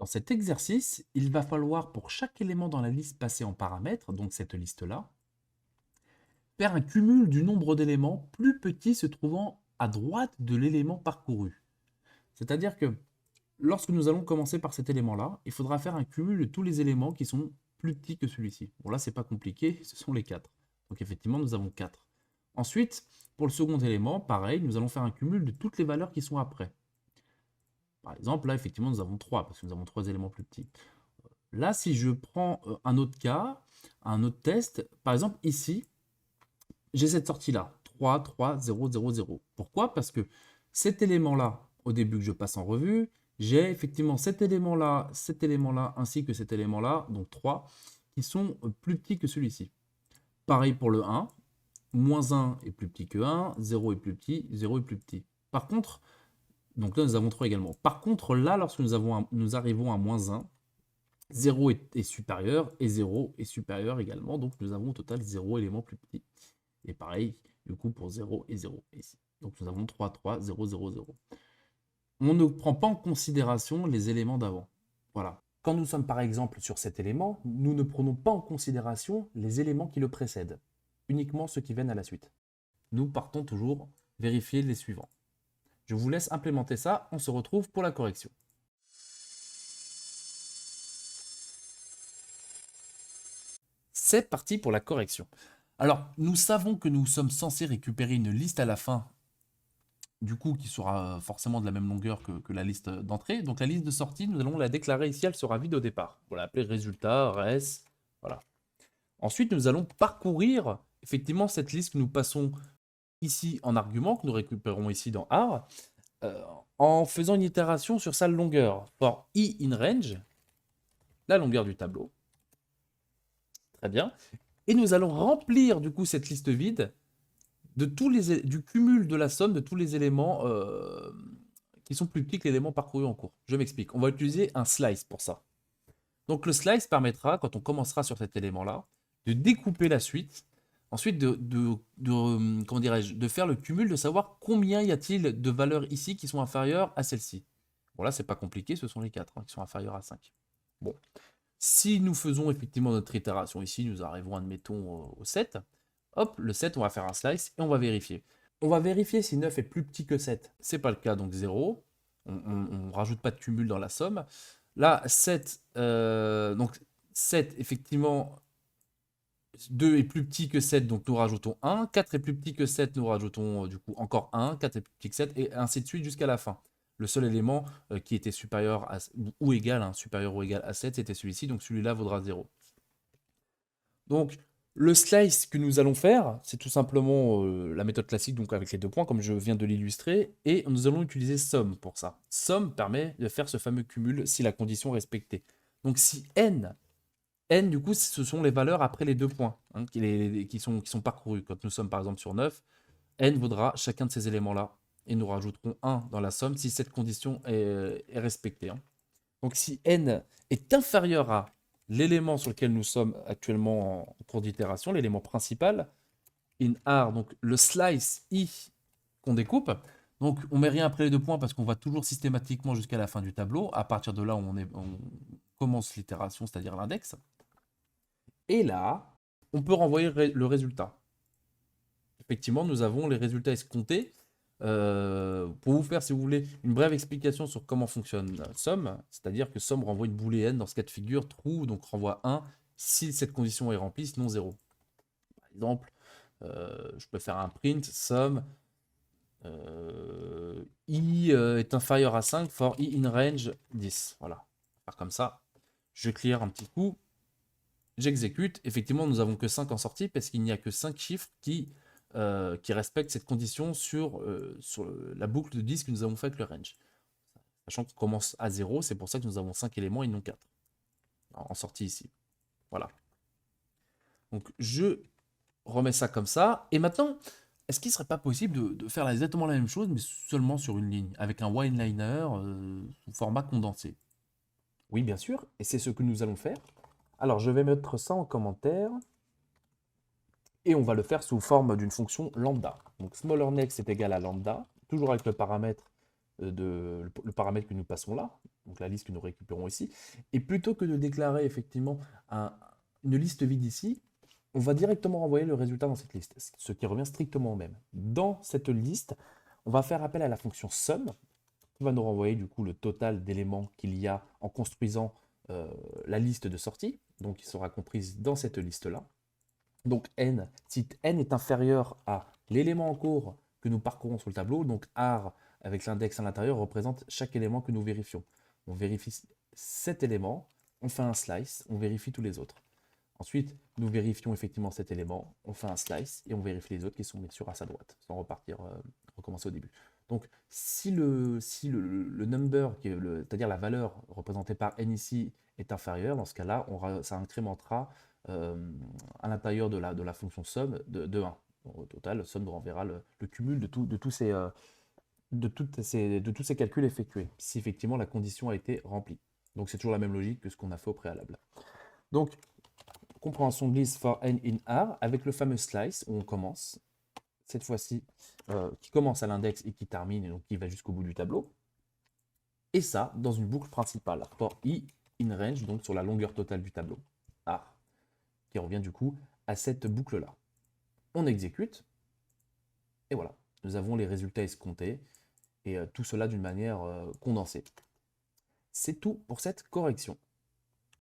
Dans cet exercice, il va falloir pour chaque élément dans la liste passée en paramètres, donc cette liste-là, faire un cumul du nombre d'éléments plus petit se trouvant à droite de l'élément parcouru. C'est-à-dire que lorsque nous allons commencer par cet élément-là, il faudra faire un cumul de tous les éléments qui sont plus petits que celui-ci. Bon là, c'est pas compliqué, ce sont les 4. Donc effectivement, nous avons 4. Ensuite, pour le second élément, pareil, nous allons faire un cumul de toutes les valeurs qui sont après. Par exemple, là, effectivement, nous avons 3, parce que nous avons 3 éléments plus petits. Là, si je prends un autre cas, un autre test, par exemple ici, j'ai cette sortie-là, 3, 3, 0, 0, 0. Pourquoi? Parce que cet élément-là, au début que je passe en revue, j'ai effectivement cet élément-là, ainsi que cet élément-là, donc 3, qui sont plus petits que celui-ci. Pareil pour le 1, moins 1 est plus petit que 1, 0 est plus petit, 0 est plus petit. Par contre, donc là nous avons 3 également. Par contre, là, lorsque nous arrivons à moins 1, 0 est supérieur et 0 est supérieur également, donc nous avons au total 0 éléments plus petits. Et pareil, du coup, pour 0 et 0 ici. Donc nous avons 3, 3, 0, 0, 0. On ne prend pas en considération les éléments d'avant. Voilà. Quand nous sommes par exemple sur cet élément, nous ne prenons pas en considération les éléments qui le précèdent, uniquement ceux qui viennent à la suite. Nous partons toujours vérifier les suivants. Je vous laisse implémenter ça, on se retrouve pour la correction. C'est parti pour la correction. Alors, nous savons que nous sommes censés récupérer une liste à la fin, du coup, qui sera forcément de la même longueur que la liste d'entrée. Donc, la liste de sortie, nous allons la déclarer ici, elle sera vide au départ. On va l'appeler résultat, res, voilà. Ensuite, nous allons parcourir effectivement cette liste que nous passons ici en argument, que nous récupérons ici dans AR, en faisant une itération sur sa longueur. For i in range, la longueur du tableau. Très bien. Et nous allons remplir du coup cette liste vide du cumul de la somme de tous les éléments qui sont plus petits que l'élément parcouru en cours. Je m'explique. On va utiliser un slice pour ça. Donc le slice permettra, quand on commencera sur cet élément-là, de découper la suite, ensuite comment dirais-je, de faire le cumul, de savoir combien y a-t-il de valeurs ici qui sont inférieures à celle-ci. Bon là, c'est pas compliqué, ce sont les 4 qui sont inférieures à 5. Bon. Si nous faisons effectivement notre itération ici, nous arrivons, admettons, au 7. Hop, le 7, on va faire un slice et on va vérifier. On va vérifier si 9 est plus petit que 7. C'est pas le cas, donc 0. On ne rajoute pas de cumul dans la somme. Là, 7, donc 7, effectivement, 2 est plus petit que 7, donc nous rajoutons 1. 4 est plus petit que 7, nous rajoutons du coup encore 1. 4 est plus petit que 7, et ainsi de suite jusqu'à la fin. Le seul élément qui était supérieur à, ou égal, supérieur ou égal à 7, c'était celui-ci, donc celui-là vaudra 0. Donc, le slice que nous allons faire, c'est tout simplement la méthode classique, donc avec les 2 points, comme je viens de l'illustrer, et nous allons utiliser sum pour ça. Sum permet de faire ce fameux cumul si la condition est respectée. Donc si n du coup, ce sont les valeurs après les 2 points qui sont parcourus. Quand nous sommes par exemple sur 9, n vaudra chacun de ces éléments-là, et nous rajouterons 1 dans la somme si cette condition est respectée. Donc si n est inférieur à l'élément sur lequel nous sommes actuellement en cours d'itération, l'élément principal, in R, donc le slice i qu'on découpe. Donc on met rien après les 2 points parce qu'on va toujours systématiquement jusqu'à la fin du tableau. À partir de là, on commence l'itération, c'est-à-dire l'index. Et là, on peut renvoyer le résultat. Effectivement, nous avons les résultats escomptés. Pour vous faire, si vous voulez, une brève explication sur comment fonctionne sum, c'est-à-dire que sum renvoie une booléenne dans ce cas de figure, true, donc renvoie 1 si cette condition est remplie, sinon 0. Par exemple, je peux faire un print sum i est inférieur à 5 for i in range 10. Voilà, faire comme ça. Je clear un petit coup, j'exécute. Effectivement, nous n'avons que 5 en sortie parce qu'il n'y a que 5 chiffres qui respectent cette condition sur la boucle de 10 que nous avons fait avec le range. Sachant qu'on commence à 0, c'est pour ça que nous avons 5 éléments et non 4 en sortie ici. Voilà. Donc je remets ça comme ça. Et maintenant, est-ce qu'il ne serait pas possible de faire exactement la même chose, mais seulement sur une ligne, avec un one-liner sous format condensé? Oui, bien sûr, et c'est ce que nous allons faire. Alors, je vais mettre ça en commentaire. Et on va le faire sous forme d'une fonction lambda. Donc smaller next est égal à lambda, toujours avec le paramètre, le paramètre que nous passons là. donc la liste que nous récupérons ici. Et plutôt que de déclarer effectivement une liste vide ici, on va directement renvoyer le résultat dans cette liste, ce qui revient strictement au même. Dans cette liste, on va faire appel à la fonction sum, qui va nous renvoyer du coup le total d'éléments qu'il y a en construisant la liste de sortie, donc qui sera comprise dans cette liste-là. Donc n, si n est inférieur à l'élément en cours que nous parcourons sur le tableau, donc ar avec l'index à l'intérieur représente chaque élément que nous vérifions. On vérifie cet élément, on fait un slice, on vérifie tous les autres. Ensuite, nous vérifions effectivement cet élément, on fait un slice et on vérifie les autres qui sont bien sûr à sa droite, sans repartir, recommencer au début. Donc, si le number, c'est-à-dire la valeur représentée par n ici, est inférieure, dans ce cas-là, ça incrémentera à l'intérieur de la fonction sum de 1. Donc, au total, sum nous renverra le cumul de tous ces calculs effectués, si effectivement la condition a été remplie. Donc c'est toujours la même logique que ce qu'on a fait au préalable. Donc, compréhension de liste for n in R avec le fameux slice où on commence, cette fois-ci, qui commence à l'index et qui termine, et donc qui va jusqu'au bout du tableau. Et ça, dans une boucle principale, for i in range, donc sur la longueur totale du tableau, R, qui revient du coup à cette boucle-là. On exécute, et voilà, nous avons les résultats escomptés, et tout cela d'une manière condensée. C'est tout pour cette correction.